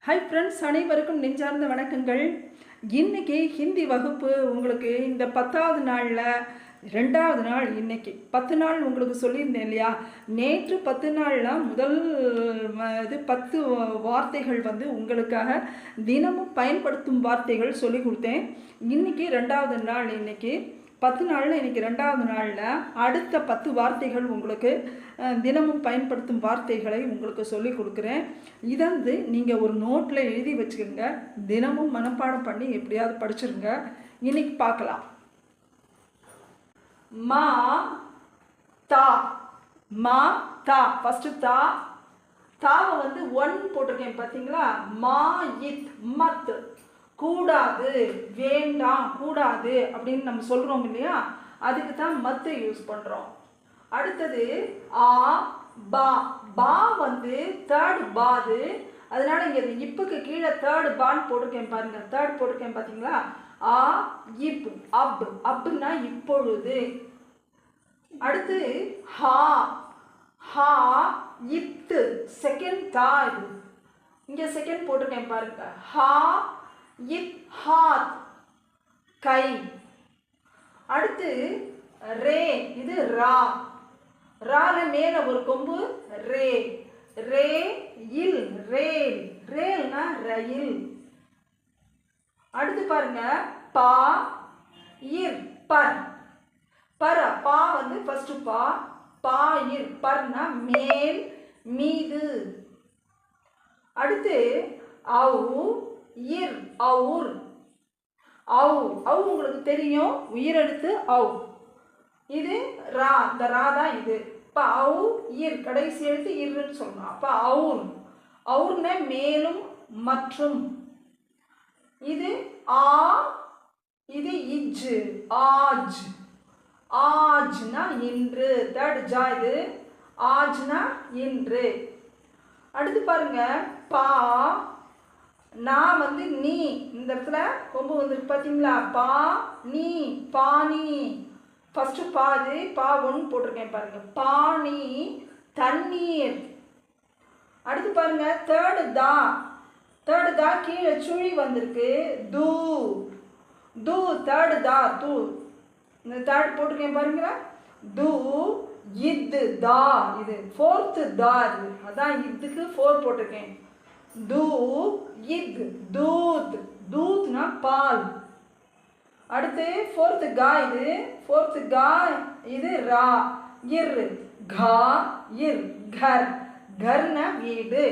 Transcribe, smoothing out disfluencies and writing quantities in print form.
Hi friends, அனைவருக்கும் நெஞ்சார்ந்த வணக்கங்கள். இன்றைக்கி ஹிந்தி வகுப்பு உங்களுக்கு இந்த 10வது நாளில் 2வது நாள். இன்றைக்கி 10 நாள் உங்களுக்கு சொல்லியிருந்தேன் இல்லையா? நேற்று 10 நாளில் முதல் 10 வார்த்தைகள் உங்களுக்காக தினமும் பயன்படுத்தும் வார்த்தைகள் சொல்லி கொடுத்தேன். இன்றைக்கி 2வது நாள். இன்றைக்கி 10 நாளில் இன்றைக்கி 2வது நாளில் அடுத்த 10 வார்த்தைகள் உங்களுக்கு தினமும் பயன்படுத்தும் வார்த்தைகளை உங்களுக்கு சொல்லி கொடுக்குறேன். இதை நீங்கள் ஒரு நோட்டில் எழுதி வச்சுக்கோங்க. தினமும் மனப்பாடம் பண்ணி எப்படியாவது படிச்சிருங்க. இன்னைக்கு பார்க்கலாம். மா தா. மா தா. ஃபஸ்ட்டு தா. தாவை 1 போட்டிருக்கேன் பார்த்தீங்களா? மா இத் மத். கூடாது, வேண்டாம், கூடாது அப்படின்னு நம்ம சொல்கிறோம் இல்லையா? அதுக்கு தான் மத்தை யூஸ் பண்ணுறோம். அடுத்தது ஆ பா. பா தேர்டு பாது. அதனால இங்கே இப்புக்கு கீழே தேர்டு பான்னு போட்டிருக்கேன் பாருங்க. தேர்ட் போட்டிருக்கேன் பார்த்தீங்களா? ஆ இப். அப். அப்புன்னா இப்பொழுது. அடுத்து ஹா. ஹா இத்து. செகண்ட் தா. இது இங்கே செகண்ட் போட்டிருக்கேன் பாருங்க. ஹா இத் ஹாத். கை. அடுத்து ரே. இது ரா. ரால மேல ஒரு கொம்பு ரே. ரே இல். ரேல். ரேல்னா ரயில். அடுத்து பாருங்க பா இர் பர். பர. பா ஃபர்ஸ்ட் பா. பா இர். பர்னா மேல், மீது. அடுத்து அவு இர். அவுர். அவு. அவு உங்களுக்கு தெரியும், உயிரெழுத்து அவு. இது ரா. இந்த ரா தான் இது. இப்போ அவு இர். கடைசி எழுத்து இருன்னு சொல்லணும். அப்போ அவுர். அவுர்னா மேலும், மற்றும். இது ஆ. இது இஜ். ஆஜ். ஆஜ்னா இன்று. தேர்ட் ஜா. இது ஆஜ்னா இன்று. அடுத்து பாருங்க பா. நான் நீ. இந்த இடத்துல கொம்பு வந்துருக்கு பார்த்தீங்களா? பா நீ. பானி. ஃபஸ்ட்டு பாது. பா 1 போட்டிருக்கேன் பாருங்க. பானி தண்ணீர். அடுத்து பாருங்க தேர்டு தா. தேர்டு தா கீழே சுழி வந்திருக்கு. தூ. தூ தேர்டு தா. தூ. இந்த தேர்ட் போட்டிருக்கேன் பாருங்க. தூ இத்து தா. இது ஃபோர்த்து தா. இது அதான் இதுக்கு 4 போட்டிருக்கேன். தூ இத். தூத். தூத்னா பால். அடுத்து ஃபோர்த்து கா. இது ஃபோர்த்து கா. இது ரா. இர். கா இர். கர். கர்னா வீடு.